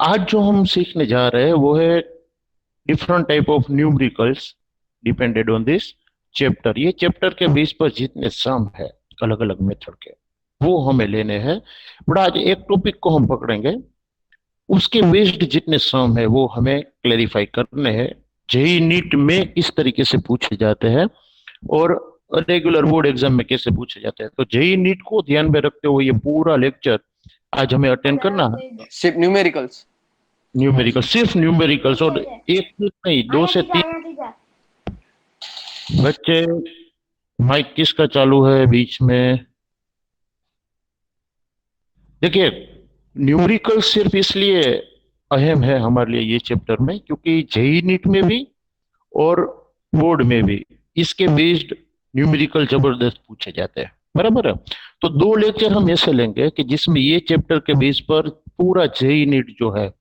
आज जो हम सीखने जा रहे हैं वो है different type of numericals depended on this chapter. ये चैप्टर के बेस पर जितने सम है अलग अलग मेथड के वो हमें लेने हैं। बट आज एक टॉपिक को हम पकड़ेंगे, उसके बेस्ड जितने सम है वो हमें क्लेरिफाई करने हैं। जेई नीट में किस तरीके से पूछे जाते हैं और रेगुलर बोर्ड एग्जाम में कैसे पूछे जाते हैं। तो जेई नीट को ध्यान में रखते हुए ये पूरा लेक्चर आज हमें अटेंड करना है। सिर्फ न्यूमेरिकल्स। न्यूमेरिकल, सिर्फ न्यूमेरिकल्स, और एक नहीं, दो से तीन। बच्चे, माइक किसका चालू है बीच में? देखिए, न्यूमेरिकल सिर्फ इसलिए अहम है हमारे लिए ये चैप्टर में क्योंकि जेई नीट में भी और बोर्ड में भी इसके बेस्ड न्यूमेरिकल जबरदस्त पूछे जाते हैं। बराबर है। तो दो लेक्चर हम ऐसे लेंगे कि जिसमें ये चैप्टर के बेस पर पूरा जेई नीट जो है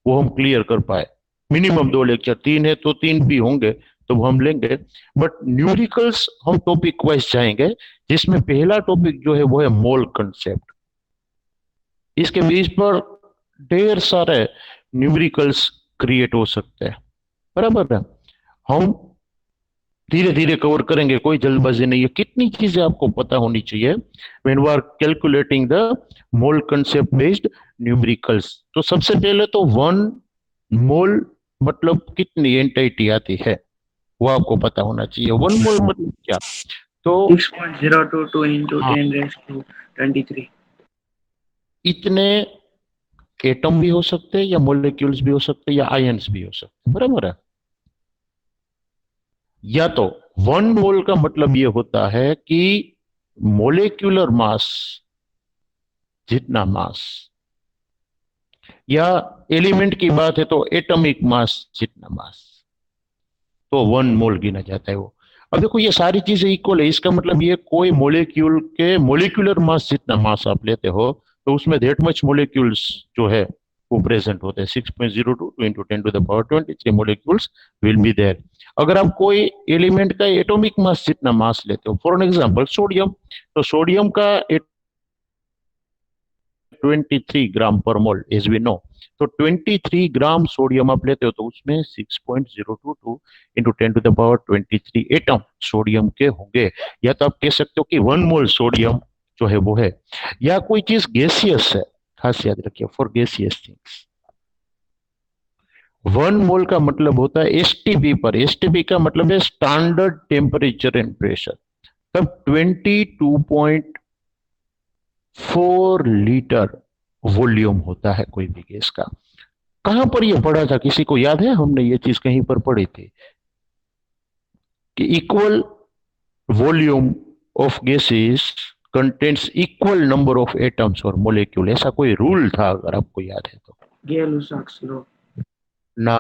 वो हम क्लियर कर पाए। मिनिमम दो लेक्चर, तीन है तो तीन भी होंगे तो वो हम लेंगे। बट न्यूमेरिकल्स हम टॉपिक वाइज जाएंगे, जिसमें पहला टॉपिक जो है वो है मोल कंसेप्ट। इसके बेस पर ढेर सारे न्यूमेरिकल्स क्रिएट हो सकते हैं। बराबर है। हम धीरे धीरे कवर करेंगे, कोई जल्दबाजी नहीं है। कितनी चीजें आपको पता होनी चाहिए when we are calculating the mole concept based numericals. तो सबसे पहले तो वन मोल मतलब कितनी एंटिटी आती है वो आपको पता होना चाहिए। वन मोल मतलब क्या? तो 6.022 into 10⁻23। इतने एटम भी हो सकते हैं या मोलिक्यूल्स भी हो सकते हैं या आयंस भी हो सकते हैं। बराबर है। या तो वन मोल का मतलब ये होता है कि मोलिक्यूलर मास जितना मास, या एलिमेंट की बात है तो एटॉमिक मास जितना मास, तो वन मोल गिना जाता है वो। अब देखो ये सारी चीजें इक्वल है, इसका मतलब ये कोई मोलिक्यूल के मोलिकुलर मास जितना मास आप लेते हो तो उसमें दैट मच मोलिक्यूल्स जो है वो प्रेजेंट होते हैं। 6.02 into 10⁻23 molecules will be there. अगर आप कोई एलिमेंट का एटॉमिक मास जितना मास लेते हो, फॉर एन एग्जांपल सोडियम, तो सोडियम का 23 ग्राम पर मोल एज वी नो। तो 23 ग्राम सोडियम आप लेते हो तो उसमें 6.022 इंटू 10⁻23 एटम सोडियम के होंगे। या तो आप कह सकते हो कि वन मोल सोडियम जो है वो है। या कोई चीज गैसियस है, खास याद रखिए for gaseous things one mole का मतलब होता है एसटीपी पर। एसटीपी का मतलब है स्टैंडर्ड टेम्परेचर एंड प्रेशर। तब 22.4 लीटर वॉल्यूम होता है कोई भी गैस का। कहां पर यह पढ़ा था, किसी को याद है? हमने ये चीज कहीं पर पढ़ी थी कि equal volume of gases contains equal number of atoms और मोलिक्यूल। ऐसा कोई रूल था अगर आपको याद है तो। गैलुसाक्स लॉ ना,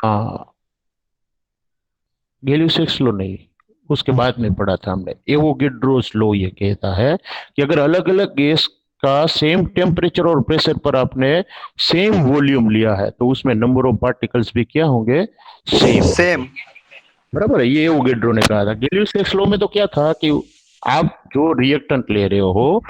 गैल्यूसेक्स लॉ नहीं, उसके बाद में पढ़ा था हमने। एवोगेड्रोस लॉ ये कहता है कि अगर अलग अलग गैस का सेम टेम्परेचर और प्रेशर पर आपने सेम वॉल्यूम लिया है तो उसमें नंबर ऑफ पार्टिकल्स भी क्या होंगे? सेम। बराबर है। ये एवोगेड्रो ने कहा था। गैल्यूसेक्स लॉ में तो क्या था कि आप जो रिएक्टेंट ले रहे हो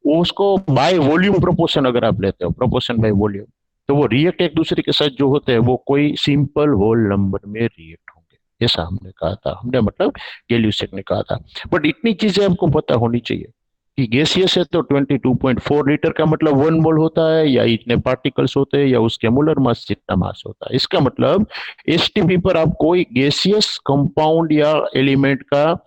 उसको बाय वॉल्यूम प्रोपोर्शन अगर आप लेते हो, प्रोपोर्शन बाय वॉल्यूम, तो वो रिएक्ट एक दूसरे के साथ जो होते हैं वो कोई सिंपल होल नंबर में रिएक्ट होंगे, ऐसा हमने कहा था। हमने मतलब गैल्यूसेक ने कहा था। बट इतनी चीजें आपको पता होनी चाहिए कि गैसियस है तो 22.4 लीटर का मतलब वन मोल होता है, या इतने पार्टिकल्स होते हैं, या उसके मोलर मास जितना मास होता है। इसका मतलब एसटीपी पर आप कोई गैसियस कंपाउंड या एलिमेंट का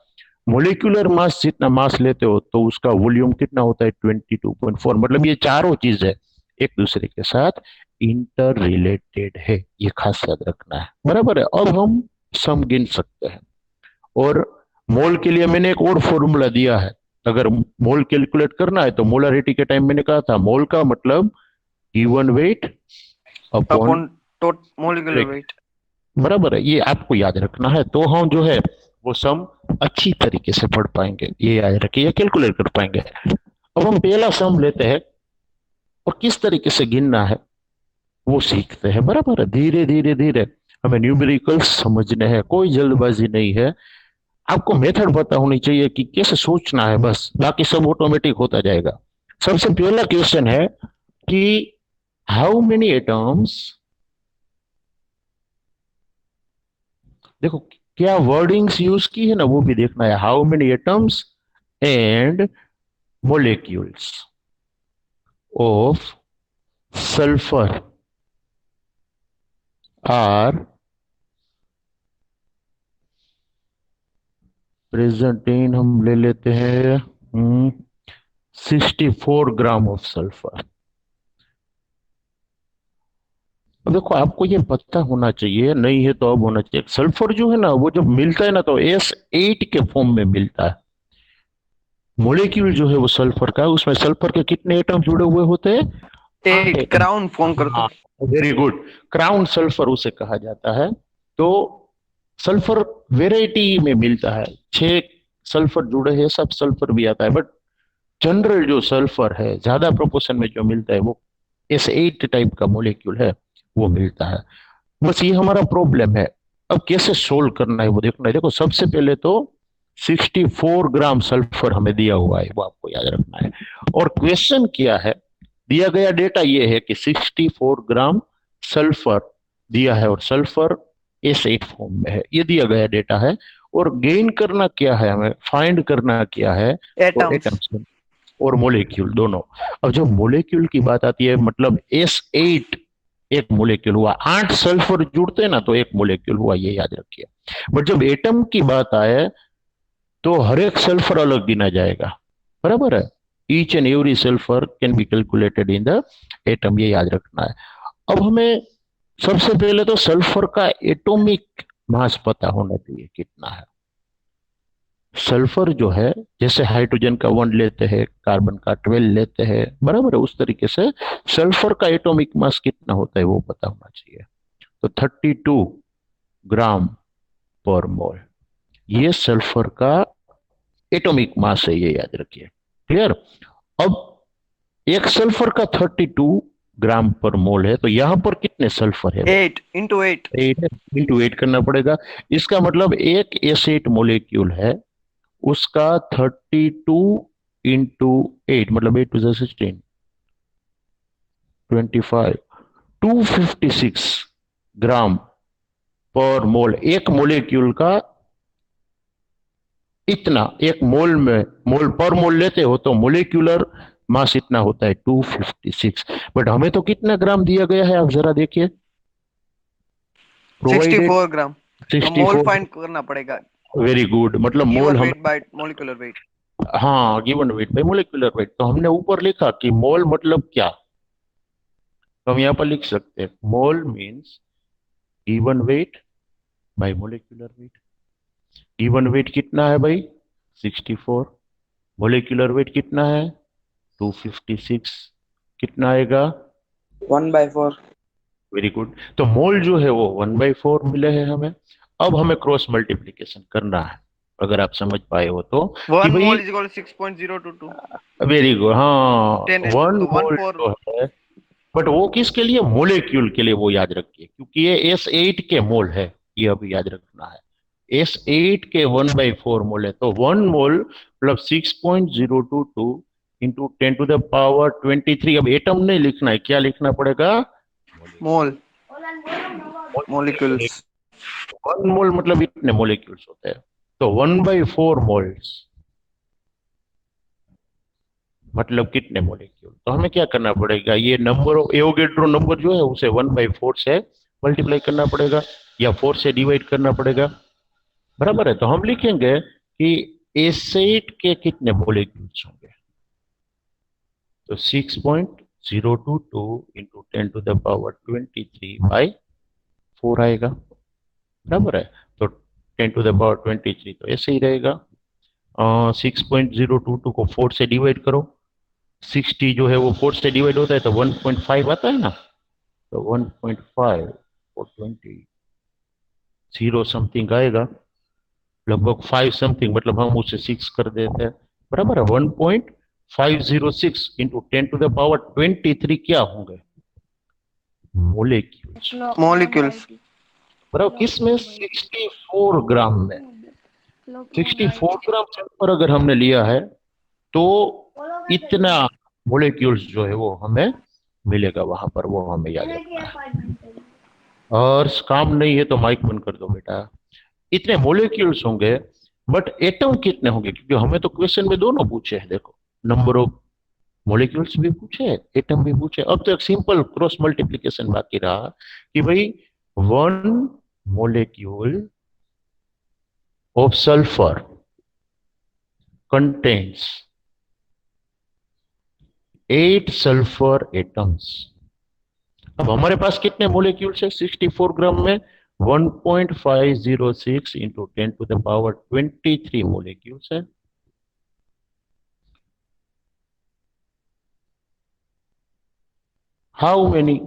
मोलिकुलर मास जितना मास लेते हो तो उसका वॉल्यूम कितना होता है? 22.4। मतलब ये चारों चीजें एक दूसरे के साथ इंटर रिलेटेड है, ये खास याद रखना है। बराबर है। अब हम सम गिन सकते हैं, और मोल के लिए मैंने एक और फॉर्मूला दिया है। अगर मोल कैलकुलेट करना है तो मोलरिटी के टाइम मैंने कहा था मोल का मतलब given weight upon molecular weight. बराबर है। ये आपको याद रखना है तो हम जो है वो सम अच्छी तरीके से पढ़ पाएंगे, ये याद रखिए, कैलकुलेट कर पाएंगे। अब हम पहला सम लेते हैं और किस तरीके से गिनना है वो सीखते हैं। बराबर है। धीरे धीरे धीरे हमें न्यूमेरिकल्स समझने हैं, कोई जल्दबाजी नहीं है। आपको मेथड पता होनी चाहिए कि कैसे सोचना है, बस बाकी सब ऑटोमेटिक होता जाएगा। सबसे पहला क्वेश्चन है कि हाउ मेनी एटम्स देखो क्या वर्डिंग्स यूज की है ना, वो भी देखना है। How many atoms and molecules of sulphur are present in, हम ले लेते हैं 64 ग्राम ऑफ सल्फर। अब देखो आपको ये पता होना चाहिए, नहीं है तो अब होना चाहिए। सल्फर जो है ना वो जब मिलता है ना तो S8 के फॉर्म में मिलता है। मोलिक्यूल जो है वो सल्फर का, उसमें सल्फर के कितने एटम जुड़े हुए होते हैं? 8 8 एटम। क्राउन फॉर्म करता हाँ, है। Very good. क्राउन सल्फर उसे कहा जाता है। तो सल्फर वेराइटी में मिलता है, 6 सल्फर जुड़े हैं, सब सल्फर भी आता है, बट जनरल जो सल्फर है ज्यादा प्रोपोर्शन में जो मिलता है वो S8 टाइप का मोलिक्यूल है, वो मिलता है। बस ये हमारा प्रॉब्लम है। अब कैसे सोल्व करना है वो देखना है। देखो सबसे पहले तो 64 ग्राम सल्फर हमें दिया हुआ है, वो आपको याद रखना है। और क्वेश्चन क्या है, दिया गया डेटा ये है कि 64 ग्राम सल्फर दिया है और सल्फर S8 फॉर्म में है, ये दिया गया डेटा है। और गेन करना क्या है, हमें फाइंड करना क्या है, वो एटम्स। एटम्स और मोलेक्यूल दोनों। अब जब मोलेक्यूल की बात आती है, मतलब S8 एक मोलेक्यूल हुआ, 8 सल्फर जुड़ते हैं ना तो एक मोलेक्यूल हुआ, ये याद रखिए। बट जब एटम की बात आए तो हर एक सल्फर अलग गिना जाएगा, बराबर है। Each and every sulphur can be calculated in the atom, ये याद रखना है। अब हमें सबसे पहले तो सल्फर का एटॉमिक मास पता होना चाहिए कितना है। सल्फर जो है, जैसे हाइड्रोजन का 1 लेते हैं, कार्बन का 12 लेते हैं, बराबर है, उस तरीके से सल्फर का एटॉमिक मास कितना होता है वो पता होना चाहिए। तो 32 ग्राम पर मोल, ये सल्फर का एटॉमिक मास है, ये याद रखिए। क्लियर? अब एक सल्फर का 32 ग्राम पर मोल है, तो यहां पर कितने सल्फर है? 8 into 8। 8 करना पड़ेगा। इसका मतलब एक एसिड मोलिक्यूल है, उसका 32 into 8 मतलब 8 to the 16, 25, 256 ग्राम पर मोल। एक मोलिक्यूल का इतना, एक मोल में, मोल पर मोल लेते हो तो मोलिक्यूलर मास इतना होता है 256। बट हमें तो कितना ग्राम दिया गया है, आप जरा देखिए। प्रोवाइडेड 64 ग्राम। तो मोल 64। फाइंड करना पड़ेगा। वेरी गुड, मतलब मोल गिवन हम, वेट बाय मॉलिक्यूलर वेट। हाँ given weight by molecular wait. तो हमने ऊपर लिखा कि मोल मतलब क्या, तो हम यहाँ पर लिख सकते हैं mole means given weight by molecular weight. Given weight कितना है भाई? 64। मोलिकुलर वेट कितना है? 256। कितना आएगा? 1/4. Very good. तो मोल जो है वो 1/4 मिले हैं हमें। अब हमें क्रॉस मल्टीप्लीकेशन करना है, अगर आप समझ पाए हो तो, कि 1 भाई mole is equal to 6.022 very good, हाँ 10। 1 तो 1 मोल 4। जो है, बट वो किसके लिए? मोलेक्यूल के लिए, वो याद रखिए, क्योंकि ये S8 के मोल है, ये अभी याद रखना है। S8 के 1/4 मोल है, तो 1 मोल मतलब 6.022 इंटू 10 to the power 23। अब एटम नहीं लिखना है, क्या लिखना पड़ेगा? मोल मॉलिक्यूल्स। 1 मोल मतलब इतने मोलिक्यूल्स होते हैं, तो 1/4 मोल्स मतलब कितने मोलिक्यूल। तो हमें क्या करना पड़ेगा, ये नंबर ऑफ एवोगेड्रो नंबर जो है उसे 1/4 से मल्टीप्लाई करना पड़ेगा, या 4 से डिवाइड करना पड़ेगा, बराबर है। तो हम लिखेंगे कि एसिड के कितने मोलिक्यूल्स होंगे, तो 6.022 इंटू 10 to the power 23/4 आएगा, बराबर है। तो 10 to the power 23 तो ऐसे ही रहेगा। 6.022 को 4 से डिवाइड करो, 60 जो है वो 4 से डिवाइड होता है तो 1.5 आता है ना, तो 1.5 और 20 जीरो समथिंग आएगा, लगभग 5 समथिंग, मतलब हम उसे 6 कर देते हैं, बराबर है। 1.506 इंटू 10 to the power 23 क्या होंगे? मोलिक्यूल्स। मॉलिक्यूल्स। बराबर, किसमें? 64 ग्राम में। 64 ग्राम सल्फर अगर हमने लिया है तो इतना मोलिक्यूल्स जो है वो हमें मिलेगा वहां पर, वो हमें याद रखना है। और काम नहीं है तो माइक बंद कर दो बेटा। इतने मोलिक्यूल्स होंगे, बट एटम कितने होंगे? क्योंकि हमें तो क्वेश्चन में दोनों पूछे हैं, देखो, नंबर ऑफ मॉलिक्यूल्स भी पूछे, एटम भी पूछे। अब तो एक सिंपल क्रॉस मल्टीप्लिकेशन बाकी रहा कि भाई 1 molecule of sulfur contains 8 sulfur atoms। अब हमारे पास कितने मोलिक्यूल्स है 64 ग्राम में? 1.506 इंटू 10⁻23 मोलिक्यूल्स है। How many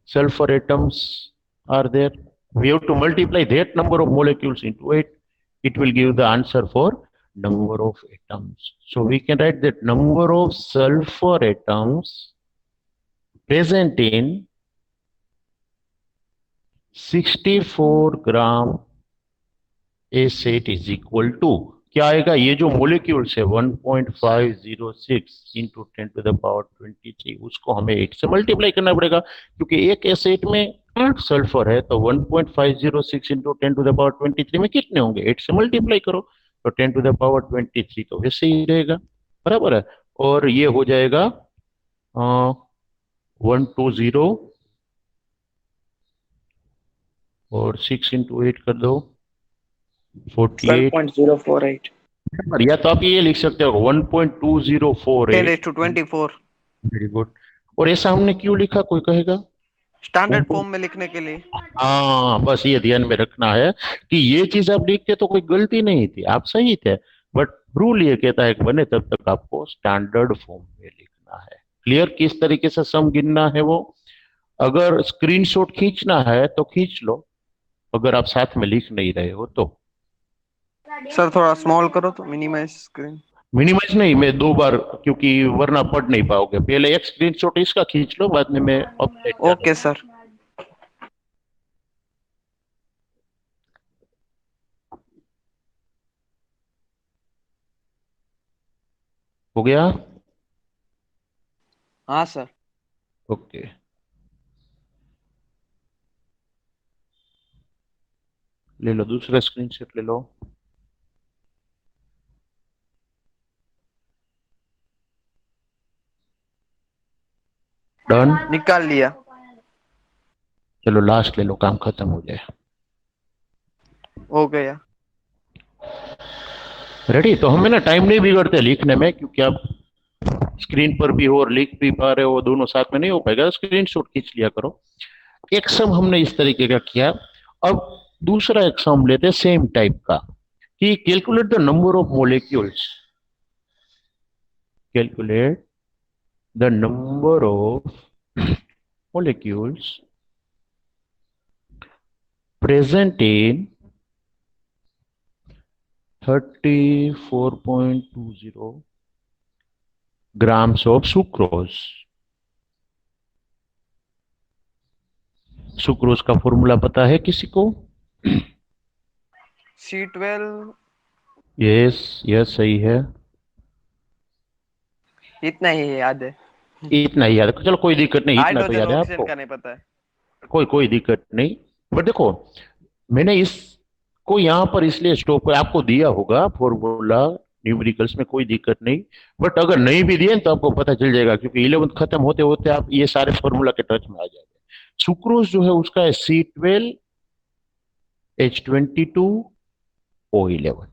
sulfur atoms are there? We have to multiply that number of molecules into it. It will give the answer for number of atoms. So we can write that number of sulfur atoms present in 64 gram एसेट is equal to क्या आएगा? ये जो molecules है 1.506 into 10⁻23, उसको हमें 8 से multiply करना पड़ेगा, क्योंकि एक एसेट में 8 सल्फर है, तो 1.506 इंटू 10⁻23 में कितने होंगे? 8 से मल्टीप्लाई करो, तो 10⁻23 तो वैसे ही रहेगा, बराबर है। और ये हो जाएगा 120, और 6 इंटू 8 कर दो 48। 12.048. या तो आप ये लिख सकते हो 10 1.2048। raised to 24 very good. और ऐसा हमने क्यों लिखा, कोई कहेगा? स्टैंडर्ड फॉर्म में लिखने के लिए। हाँ, बस ये ध्यान में रखना है कि ये चीज आप लिखते तो कोई गलती नहीं थी, आप सही थे, बट रूल ये कहता है कि बने तब तक आपको स्टैंडर्ड फॉर्म में लिखना है। क्लियर? किस तरीके से सम गिनना है वो, अगर स्क्रीनशॉट खींचना है तो खींच लो, अगर आप साथ में लिख नहीं रहे हो तो। सर थोड़ा स्मॉल करो तो मिनिमाइज स्क्रीन। मिनिमाइज नहीं, मैं 2 बार, क्योंकि वरना पढ़ नहीं पाओगे। पहले एक स्क्रीनशॉट इसका खींच लो, बाद में मैं अपडेट कर ओके सर। हो गया? हाँ सर। ओके, ले लो दूसरा स्क्रीनशॉट ले लो। डन? निकाल लिया। चलो लास्ट ले लो, काम खत्म हो जाए। हो गया। रेडी? तो हमें ना टाइम नहीं बिगड़ते लिखने में, क्योंकि आप स्क्रीन पर भी हो और लिख भी पा रहे हो, दोनों साथ में नहीं हो पाएगा, स्क्रीनशॉट खींच लिया करो। एक सम हमने इस तरीके का किया। अब दूसरा एक सम लेते हैं सेम टाइप का, कि calculate the number of molecules, calculate the number of molecules present in 34.20 grams of sucrose। Sucrose का फॉर्मूला पता है किसी को? C12। यस यस, सही है, इतना ही याद है। इतना ही याद है। चलो कोई दिक्कत नहीं, इतना तो हाइड्रोजन याद है ऑक्सीजन आपको, का नहीं पता है। कोई दिक्कत नहीं। बट देखो, मैंने इसको यहाँ पर इसलिए स्टॉप कर आपको दिया होगा फॉर्मूला न्यूमेरिकल्स में, कोई दिक्कत नहीं। बट अगर नहीं भी दिए तो आपको पता चल जाएगा, क्योंकि 11th खत्म होते होते आप ये सारे फॉर्मूला के टच में आ जाएंगे। सुक्रोज जो है उसका है C12H22O11,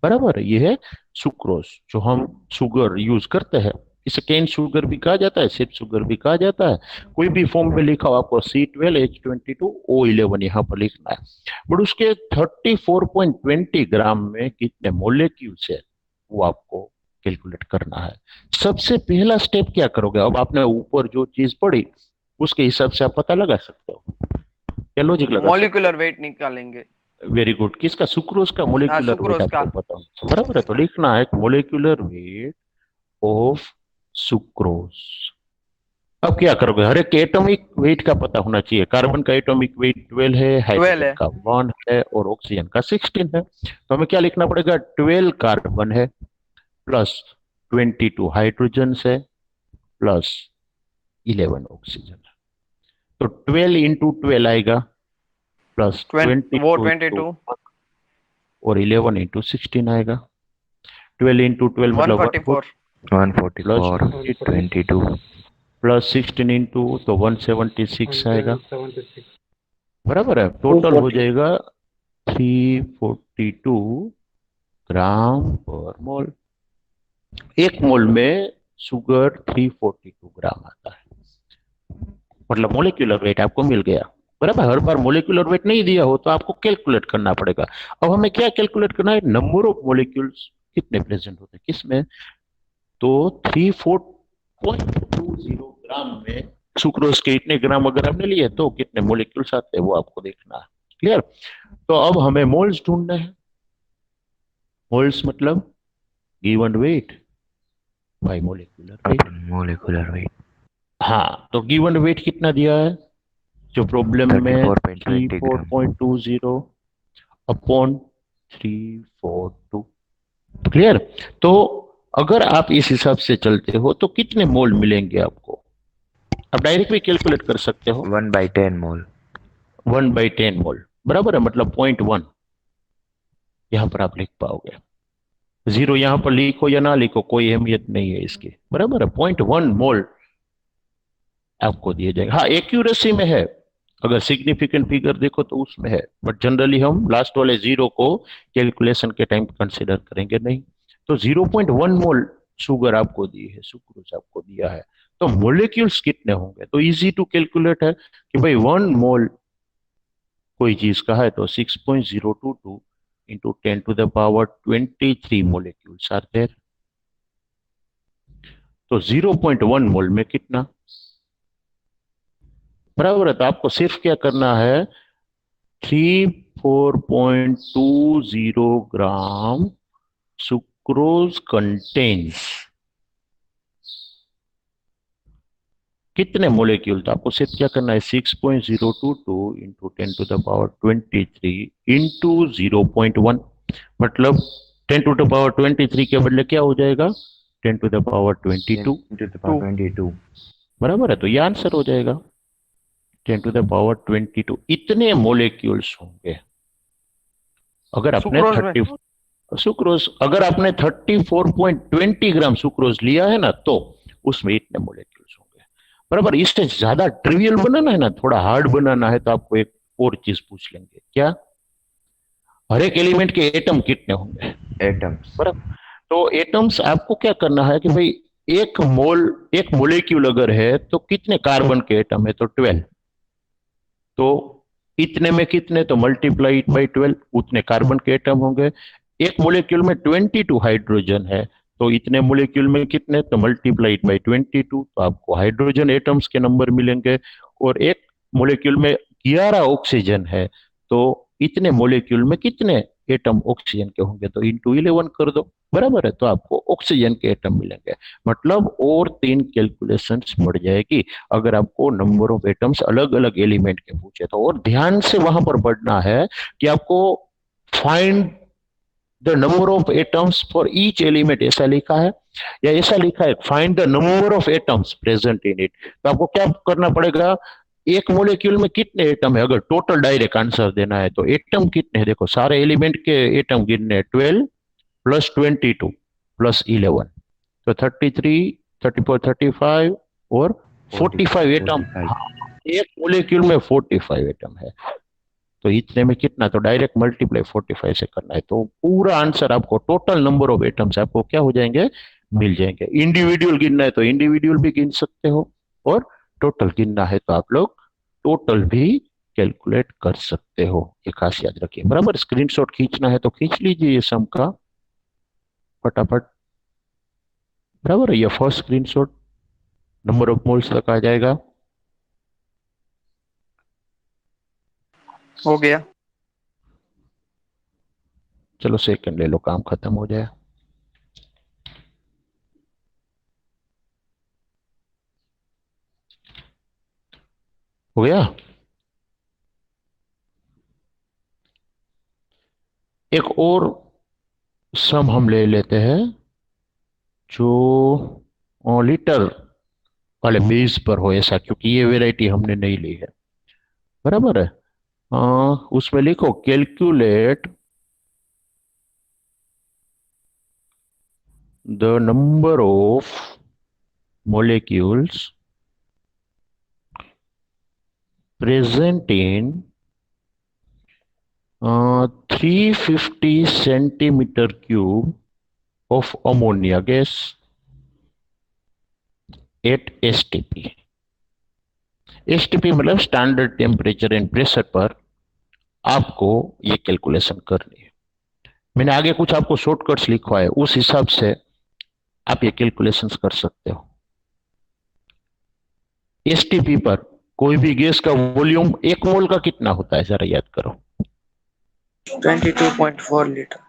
बराबर है। ये है सुक्रोज, जो हम शुगर यूज करते हैं। इसे केन शुगर भी कहा जाता है, सिप शुगर भी कहा जाता है। कोई भी फॉर्म में लिखा हो, आपको C12H22O11 यहाँ पर लिखना है। बट उसके 34.20 ग्राम में कितने मोलिक्यूल्स है वो आपको कैलकुलेट करना है। सबसे पहला स्टेप क्या करोगे? अब आपने ऊपर जो चीज पढ़ी उसके हिसाब से आप पता लगा सकते हो, क्या लॉजिक लगा? मॉलिक्यूलर वेट निकालेंगे। Very good. किसका? सुक्रोज का मोलिकुलर वेट सुक्रोज का। आपको पता हो, बराबर है। तो लिखना है मोलिकुलर वेट ऑफ सुक्रोज। अब क्या करोगे? हर एक एटॉमिक वेट का पता होना चाहिए। कार्बन का एटॉमिक वेट 12 है, हाइड्रोजन का 1 है, और ऑक्सीजन का 16 है। तो हमें क्या लिखना पड़ेगा? 12 कार्बन है प्लस 22 हाइड्रोजन है प्लस 11 ऑक्सीजन है। तो 12 इंटू 12 आएगा प्लस 22 वो 22। और 11 इंटू 16 आएगा। 12 इंटू 12 मतलब 144 144 144 22 प्लस 16 इंटू तो 176 आएगा, 176 बराबर है। टोटल हो 240 जाएगा 342 ग्राम पर मोल। एक मोल में शुगर 342 ग्राम आता है, मतलब मोलिक्यूलर वेट आपको मिल गया, बराबर। हर बार मोलिक्यूलर वेट नहीं दिया हो तो आपको कैलकुलेट करना पड़ेगा। अब हमें क्या कैलकुलेट करना है, नंबर ऑफ मोलिक्यूल्स कितने प्रेजेंट होते हैं किसमें। तो 34.20 ग्राम में सुक्रोज के इतने ग्राम अगर आपने लिए तो कितने मोलिक्यूल्स आते हैं वो आपको देखना है। क्लियर। तो अब हमें मोल्स ढूंढना है। मोल्स मतलब given weight by molecular wait. Molecular weight हाँ, तो गिवन वेट कितना दिया है जो प्रॉब्लम में, 34.20 ग्राम 34.20 अपॉन 342। क्लियर। तो अगर आप इस हिसाब से चलते हो तो कितने मोल मिलेंगे आपको, आप डायरेक्ट भी कैलकुलेट कर सकते हो। 1/10 मोल 1/10 मोल, बराबर है, मतलब 0.1 यहां पर आप लिख पाओगे। जीरो यहां पर लिखो या ना लिखो कोई अहमियत नहीं है इसकी, बराबर है। 0.1 मोल आपको दिए जाएंगे। हाँ, एक्यूरेसी में है, अगर सिग्निफिकेंट फिगर देखो तो उसमें है, बट जनरली हम लास्ट वाले जीरो को कैलकुलेशन के टाइम कंसिडर करेंगे नहीं। तो 0.1 मोल शुगर आपको दी है, सुक्रोज आपको दिया है, तो मोलिक्यूल्स कितने होंगे। तो इजी टू कैलकुलेट है कि भाई 1 मोल कोई चीज का है तो 6.022 इंटू 10⁻23 मोलिक्यूल्स आर देयर। तो 0.1 मोल में कितना, बराबर है। तो आपको सिर्फ क्या करना है, 34.20 ग्राम सुक्रोज कंटेन्स कितने मोलिक्यूल, तो आपको सिर्फ क्या करना है 6.022 इंटू 10⁻23 इंटू 0.1, मतलब 10⁻23 के बदले क्या हो जाएगा 10⁻22, 10⁻22 बराबर है। तो ये आंसर हो जाएगा 10⁻22। इतने मोलिक्यूल्स होंगे अगर आपने सुक्रोज में 30 सुक्रोज, अगर आपने 34.20 ग्राम सुक्रोज लिया है ना तो उसमें इतने मोलिक्यूल्स होंगे, बराबर। इससे ज्यादा ट्रिवियल बनाना है ना, थोड़ा हार्ड बनाना है तो आपको एक और चीज पूछ लेंगे, क्या, हर एक एलिमेंट के एटम कितने होंगे, एटम्स बराबर। तो एटम्स आपको क्या करना है कि भाई एक मोल, एक मोलिक्यूल अगर है तो कितने कार्बन के एटम है, तो 12। तो इतने में कितने, तो मल्टीप्लाई इट बाई 12, उतने कार्बन के एटम होंगे। एक मोलिक्यूल में 22 हाइड्रोजन है तो इतने मोलिक्यूल में कितने, तो मल्टीप्लाई इट बाई 22, तो आपको हाइड्रोजन एटम्स के नंबर मिलेंगे। और एक मोलिक्यूल में 11 ऑक्सीजन है तो इतने मोलिक्यूल में कितने एटम ऑक्सीजन के होंगे, तो इंटू 11 कर दो, बराबर है। तो आपको ऑक्सीजन के एटम मिलेंगे, मतलब और 3 कैलकुलेशंस बढ़ जाएगी अगर आपको नंबर ऑफ एटम्स अलग अलग एलिमेंट के पूछे तो। और ध्यान से वहां पर पढ़ना है कि आपको find the number of atoms for each element ऐसा लिखा है, या ऐसा लिखा है find the number of atoms present in it. तो आपको क्या करना पड़ेगा, एक मोलिक्यूल में कितने एटम है, अगर टोटल डायरेक्ट आंसर देना है तो एटम कितने हैं, देखो सारे एलिमेंट के एटम गिनने 12 प्लस 22 प्लस 11, तो 33, 34, 35 और 45 एटम। 45 हाँ, एक मोलिक्यूल में 45 एटम है तो इतने में कितना, तो डायरेक्ट मल्टीप्लाई 45 से करना है तो पूरा आंसर आपको, टोटल नंबर ऑफ एटम्स आपको क्या हो जाएंगे, मिल जाएंगे। इंडिविजुअल गिनना है तो इंडिविजुअल भी गिन सकते हो, और टोटल गिनना है तो आप लोग टोटल भी कैलकुलेट कर सकते हो। ये खास याद रखिए, बराबर। स्क्रीनशॉट खींचना है तो खींच लीजिए ये सम का फटाफट, बराबर है। ये first screenshot number of moles तक आ जाएगा। हो गया। चलो सेकंड ले लो, काम खत्म हो जाए। हो गया। एक और सम हम ले लेते हैं जो लीटर वाले बेस पर हो ऐसा, क्योंकि ये वेराइटी हमने नहीं ली है, बराबर है। उसमें लिखो calculate the number of molecules present in 350 centimeter cube of ammonia gas at STP. STP मतलब स्टैंडर्ड टेम्परेचर एंड प्रेशर पर आपको ये कैलकुलेशन करनी है। मैंने आगे कुछ आपको शॉर्टकट्स लिखवा है, उस हिसाब से आप ये कैलकुलेशंस कर सकते हो। एसटीपी पर कोई भी गैस का वॉल्यूम एक मोल का कितना होता है जरा याद करो। 22.4 लीटर।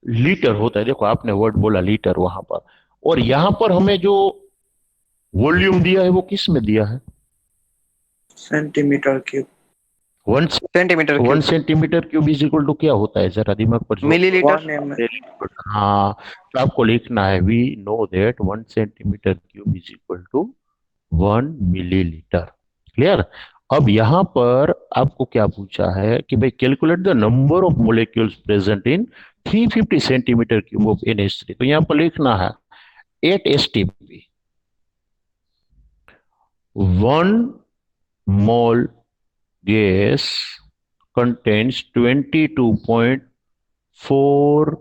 लीटर होता है, देखो आपने वर्ड बोला लीटर वहां पर, और यहां पर हमें जो वॉल्यूम दिया है वो किस में दिया है? Centimetre cube. 1 centimetre 1 cube. Centimetre cube is equal to क्या होता है जरा दिमाग पर जोर। मिलीलीटर। 1 ml। हाँ, तो आपको लिखना है we know that 1 centimetre cube is equal to 1 millilitre. Clear. अब यहां पर आपको क्या पूछा है कि भाई calculate the number of molecules present in 350 centimetre cube of NH3। तो यहां पर लिखना है 8 STP 1 mole gas contains 22.4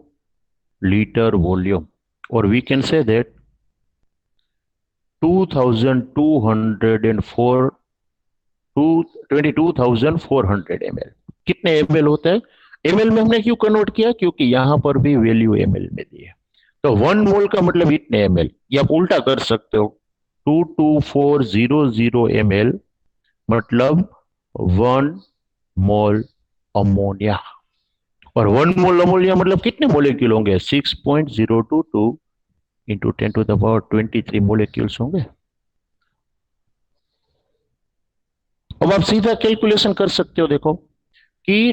liter volume, or we can say that 22,400 ml। कितने ml होता है? ml में हमने क्यों कन्वर्ट किया? क्योंकि यहां पर भी वैल्यू ml में दी है। तो 1 मोल का मतलब इतने ml, या आप उल्टा कर सकते हो 22400 ml मतलब 1 मोल अमोनिया। और 1 मोल अमोनिया मतलब कितने मोलेक्यूल होंगे? 6.022 into 10 to the power 23 molecules होंगे। अब आप सीधा कैलकुलेशन कर सकते हो, देखो कि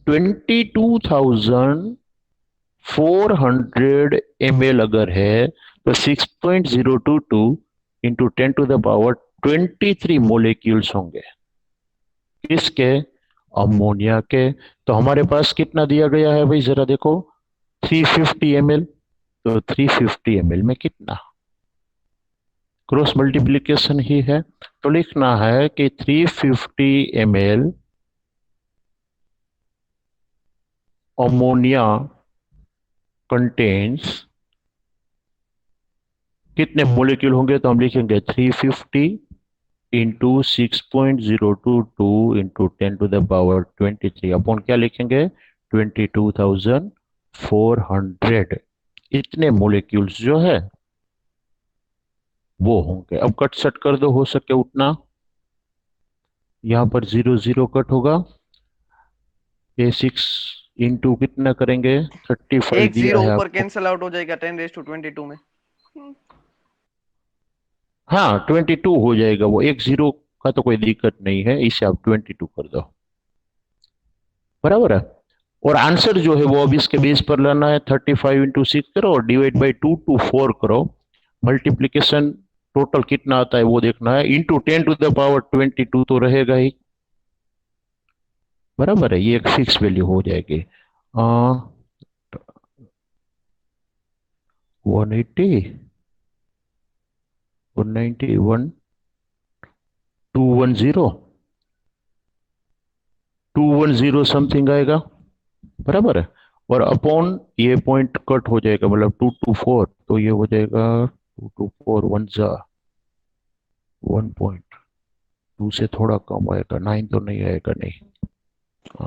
22,400 ml अगर है तो 6.022 into 10 to the power 23 molecules होंगे। किसके? अमोनिया के। तो हमारे पास कितना दिया गया है भाई जरा देखो, 350 ml। तो 350 ml में कितना? क्रॉस मल्टीप्लीकेशन ही है, तो लिखना है कि 350 ml अमोनिया कंटेन्स कितने मोलेक्यूल होंगे? तो हम लिखेंगे 350 into 6.022 into 10 to the power 23 upon क्या लिखेंगे? 22,400। इतने मोलेक्यूल्स जो है वो होंगे। अब कट सट कर दो, हो सके उतना। यहां पर 0 0 कट होगा। ये 6 इंटू कितना करेंगे? 35 एक दिया जीरो है ऊपर आपको। कैंसिल आउट हो जाएगा 10⁻22 में। हाँ 22 हो जाएगा, वो एक जीरो का तो कोई दिक्कत नहीं है, इसे आप 22 कर दो, बराबर है। और आंसर जो है वो अब इसके बेस पर लाना है। 35 इंटू 6 करो और डिवाइड बाई 2 टू 4 करो। मल्टीप्लीकेशन टोटल कितना आता है वो देखना है। इंटू 10 टू द पावर 22 तो रहेगा ही, बराबर है। ये एक फिक्स वैल्यू हो जाएगी। 180 190 210 210 समथिंग आएगा, बराबर है। और अपॉन ये पॉइंट कट हो जाएगा, मतलब 2 टू 4, तो ये हो जाएगा 2 टू 4 1 जा 1.2 से थोड़ा कम आएगा, 9 तो नहीं आएगा, नहीं।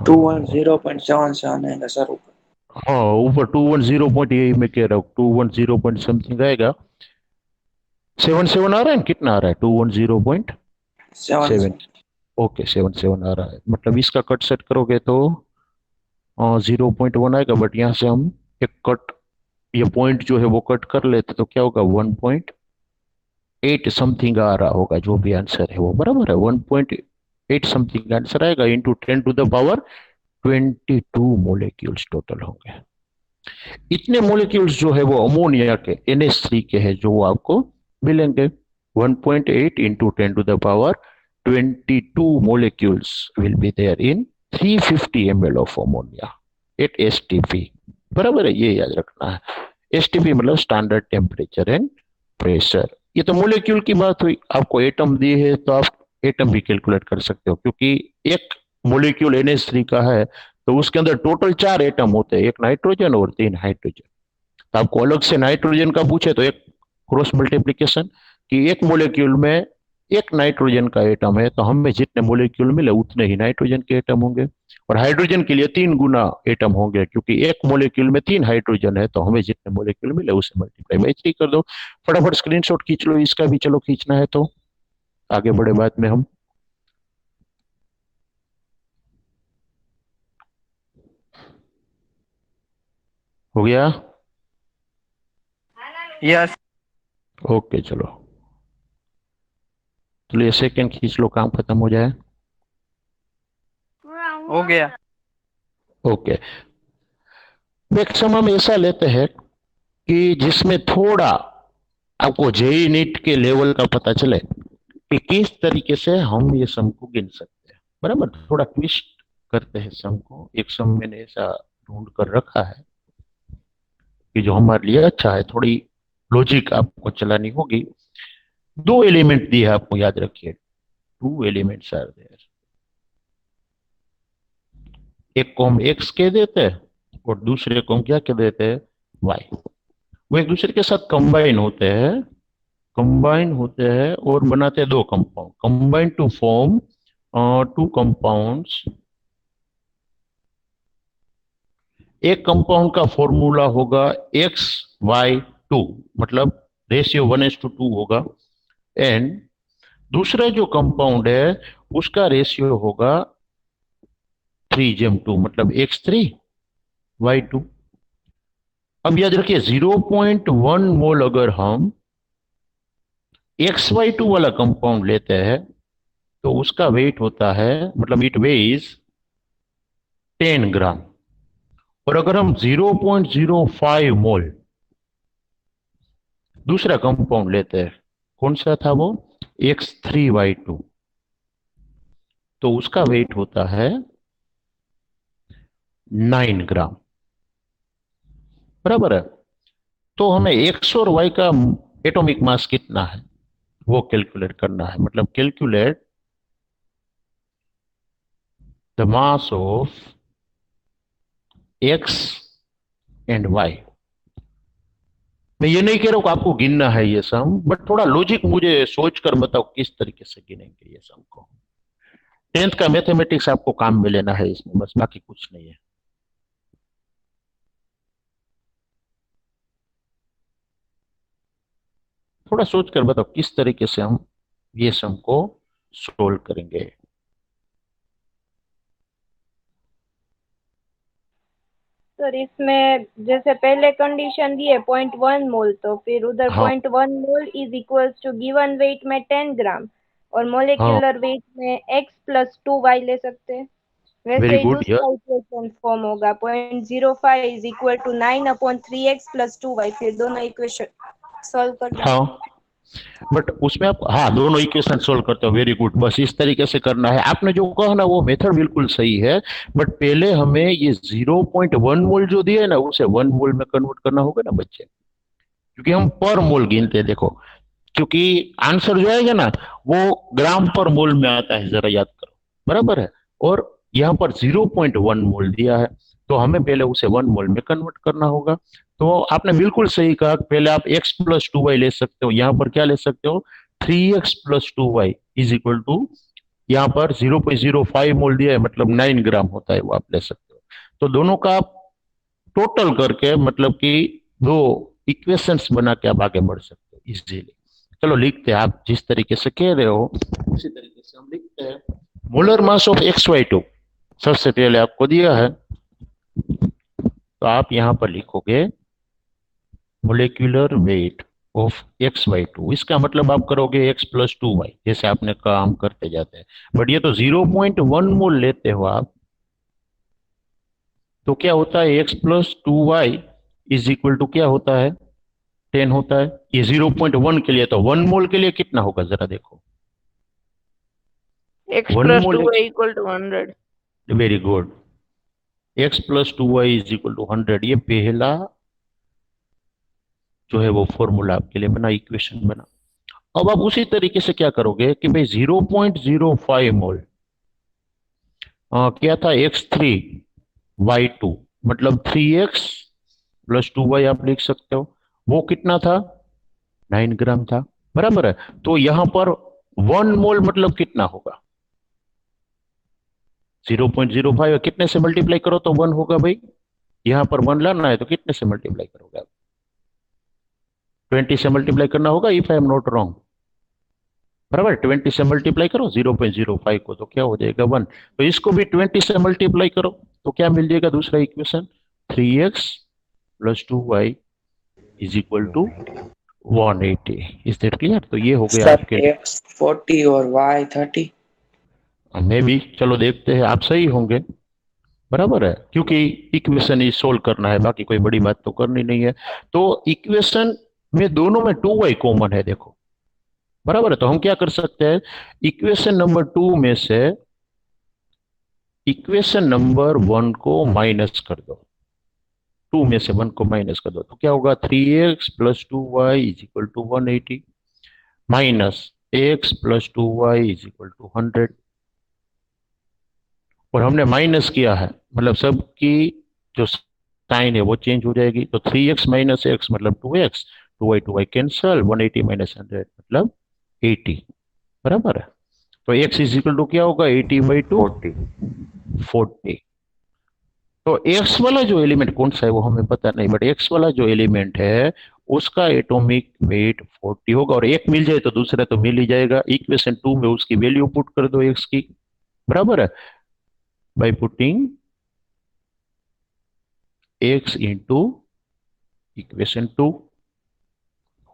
210.77 आएगा सर ऊपर। हाँ ऊपर 210 पॉइंट, यही मैं कह रहा हूँ 210 पॉइंट समथिंग आएगा। 77 आ रहा है, कितना आ रहा है? 210.7। 7। ओके 77 आ रहा है, मतलब इसका कट सेट करोगे तो 0.1 आएगा। बट यहाँ से हम एक कट, ये पॉइंट जो है वो कट कर लेते तो क्या होगा? 1.8 समथिंग आ रहा होगा, जो भी आंसर है वो, बराबर है। 1.8 समथिंग आंसर आएगा into 10 to the power 22 molecules total होंगे। इतने मोलेक्यूल्स जो है वो अमोनिया के NH3 के हैं, जो आपको मिलेंगे। 1.8 into 10 to the power 22 molecules will be there in 350 ml of ammonia at STP, बराबर है, ये याद रखना है। एसटीपी मतलब स्टैंडर्ड टेम्परेचर एंड प्रेशर। ये तो मोलिक्यूल की बात हुई। आपको एटम दी है तो आप एटम भी कैलकुलेट कर सकते हो, क्योंकि एक मोलिक्यूल NH3 का है तो उसके अंदर टोटल 4 एटम होते हैं, एक नाइट्रोजन और 3 हाइड्रोजन। तो आपको अलग से नाइट्रोजन का पूछे तो एक क्रॉस मल्टीप्लीकेशन, कि एक मोलिक्यूल में एक नाइट्रोजन का एटम है तो हमें जितने मोलिक्यूल मिले उतने ही नाइट्रोजन के एटम होंगे, और हाइड्रोजन के लिए 3 गुना एटम होंगे, क्योंकि एक मोलिक्यूल में 3 हाइड्रोजन है तो हमें जितने मोलिक्यूल मिले उसे मल्टीप्लाई बाई 3 कर दो। फटाफट स्क्रीनशॉट खींच लो इसका भी, चलो खींचना है तो आगे बढ़े बाद में हम। हो गया? यस ओके चलो, चलिए सेकंड खींच लो, काम खत्म हो जाए। हो गया। ओके, मैक्सिमम हम ऐसा लेते हैं कि जिसमें थोड़ा आपको जेई नीट के लेवल का पता चले कि किस तरीके से हम ये सम को गिन सकते हैं। बराबर, थोड़ा ट्विस्ट करते हैं सम को। एक सम मैंने ऐसा ढूंढ कर रखा है कि जो हमारे लिए अच्छा है, थोड़ी लॉजिक आपको चलानी होगी। 2 एलिमेंट दिए हैं आपको, याद रखिए 2 एलिमेंट्स आर देयर। एक को हम एक्स कह देते हैं और दूसरे को हम क्या कह देते हैं, वाई। वो एक दूसरे के साथ कंबाइन होते हैं और बनाते हैं 2 compound, combine to form 2 compounds. एक कंपाउंड का फॉर्मूला होगा XY2, मतलब रेशियो 1:2 होगा, एंड दूसरा जो कंपाउंड है उसका रेशियो होगा 3:2, मतलब X3Y2। अब याद रखिए 0.1 मोल अगर हम XY2 वाला कंपाउंड लेते हैं तो उसका वेट होता है, मतलब इट वेइज 10 ग्राम। और अगर हम 0.05 मोल दूसरा कंपाउंड लेते हैं, कौन सा था वो, X3Y2, तो उसका वेट होता है 9 ग्राम। बराबर है। तो हमें एक्स और वाई का एटॉमिक मास कितना है वो कैलकुलेट करना है, मतलब calculate the mass of X and Y. मैं ये नहीं कह रहा हूं कि आपको गिनना है ये सम, बट थोड़ा लॉजिक मुझे सोच कर बताओ किस तरीके से गिनेंगे ये सम को। 10th का मैथमेटिक्स आपको काम में लेना है इसमें, बस, बाकी कुछ नहीं है। थोड़ा सोच कर बताओ किस तरीके से हम ये सम को सोल्व करेंगे। सर इसमें जैसे पहले कंडीशन दी है 0.1 मोल, तो फिर उधर हाँ 0.1 mole is equals to given weight में 10 ग्राम और हाँ, मोलिकुलर वेट में x प्लस 2y ले सकते हैं। वेरी वैसे ही गुड। दूसरा इक्वेशन फॉर्म होगा 0.05 is equal to 9/3x plus 2y। फिर दोनों इक्वेशन सॉल्व कर दो। हाँ, बट उसमें आप, हाँ, दोनों इक्वेशन सोल्व करते हो, वेरी गुड। बस इस तरीके से करना है। आपने जो कहा ना वो मेथड बिल्कुल सही है, बट पहले हमें ये 0.1 मोल जो दिया है ना उसे 1 मोल में कन्वर्ट करना होगा ना बच्चे, क्योंकि हम पर मोल गिनते हैं। देखो, क्योंकि आंसर जो आएगा ना वो ग्राम पर मोल में आता है, जरा याद करो। बराबर है। और यहाँ पर 0.1 मोल दिया है तो हमें पहले उसे 1 मोल में कन्वर्ट करना होगा। तो आपने बिल्कुल सही कहा, पहले आप x प्लस 2y ले सकते हो, यहाँ पर क्या ले सकते हो, 3x plus 2y is equal to, यहाँ पर 0.05 मोल दिया है मतलब 9 ग्राम होता है, वो आप ले सकते हो। तो दोनों का आप टोटल करके, मतलब कि 2 इक्वेशंस बना के आप आगे बढ़ सकते हो इजीली। चलो लिखते हैं, आप जिस तरीके से कह रहे हो उसी तरीके से हम लिखते हैं। मोलर मास ऑफ XY2 सबसे पहले आपको दिया है, तो आप यहां पर लिखोगे मोलिकुलर वेट ऑफ XY2। इसका मतलब आप करोगे x प्लस 2y, जैसे आपने काम करते जाते हैं। बट ये तो 0.1 मोल लेते हो आप, तो क्या होता है, x plus 2y is equal to क्या होता है, 10 होता है। ये 0.1 के लिए, तो 1 मोल के लिए कितना होगा जरा देखो, x 1 plus mole. 2y equal to 100। Very good, x plus 2y is equal to 100। ये पहला जो है वो फॉर्मूला आपके लिए बना, इक्वेशन बना। अब आप उसी तरीके से क्या करोगे कि भाई 0.05 मोल क्या था, x3y2 मतलब 3x प्लस 2y आप लिख सकते हो। वो कितना था, 9 ग्राम था, बराबर है। तो यहां पर 1 मोल मतलब कितना होगा, 0.05 कितने से मल्टीप्लाई करो तो 1 होगा भाई। यहां पर 1 लाना है तो कितने से मल्टीप्लाई करोगे आप, 20 से मल्टीप्लाई करना होगा, if I am not wrong, बराबर। 20 से मल्टीप्लाई करो 0.05 को तो क्या हो जाएगा 1। तो इसको भी 20 से मल्टीप्लाई करो तो क्या मिल जाएगा दूसरा equation, 3x plus 2y is equal to 180। Is that clear? तो ये हो गया सर आपके, x 40 और y 30। मे भी, चलो देखते हैं, आप सही होंगे, बराबर है, क्योंकि इक्वेशन ही सोल्व करना है, बाकी कोई बड़ी बात तो करनी नहीं है। तो इक्वेशन में दोनों में 2y कॉमन है, देखो, बराबर है। तो हम क्या कर सकते हैं, इक्वेशन नंबर 2 में से इक्वेशन नंबर 1 को माइनस कर दो, 2 में से 1 को माइनस कर दो तो क्या होगा, 3x plus 2y is equal to 180 minus x plus 2y is equal to 100। और हमने माइनस किया है मतलब सबकी जो साइन है वो चेंज हो जाएगी। तो 3x माइनस एक्स मतलब 2x, 2y कैंसल, 180 माइनस 100 मतलब 80, बराबर है। तो x इज इक्वल टू क्या होगा, 80/2 40 40। तो x वाला जो एलिमेंट कौन सा है वो हमें पता नहीं, बट x वाला जो एलिमेंट है उसका एटॉमिक वेट 40 होगा। और एक मिल जाए तो दूसरा तो मिल ही जाएगा। इक्वेशन 2 में उसकी वैल्यू पुट कर दो x की, बराबर है, by putting x into equation 2,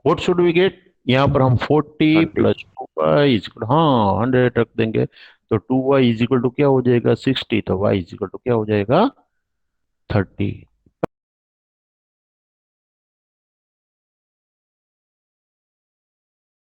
what should we get? यहाँ पर हम 40 प्लस 2y इज इक्वल, हाँ 100 रख देंगे तो 2y इज इक्वल टू क्या हो जाएगा 60, तो y इज इक्वल टू क्या हो जाएगा 30।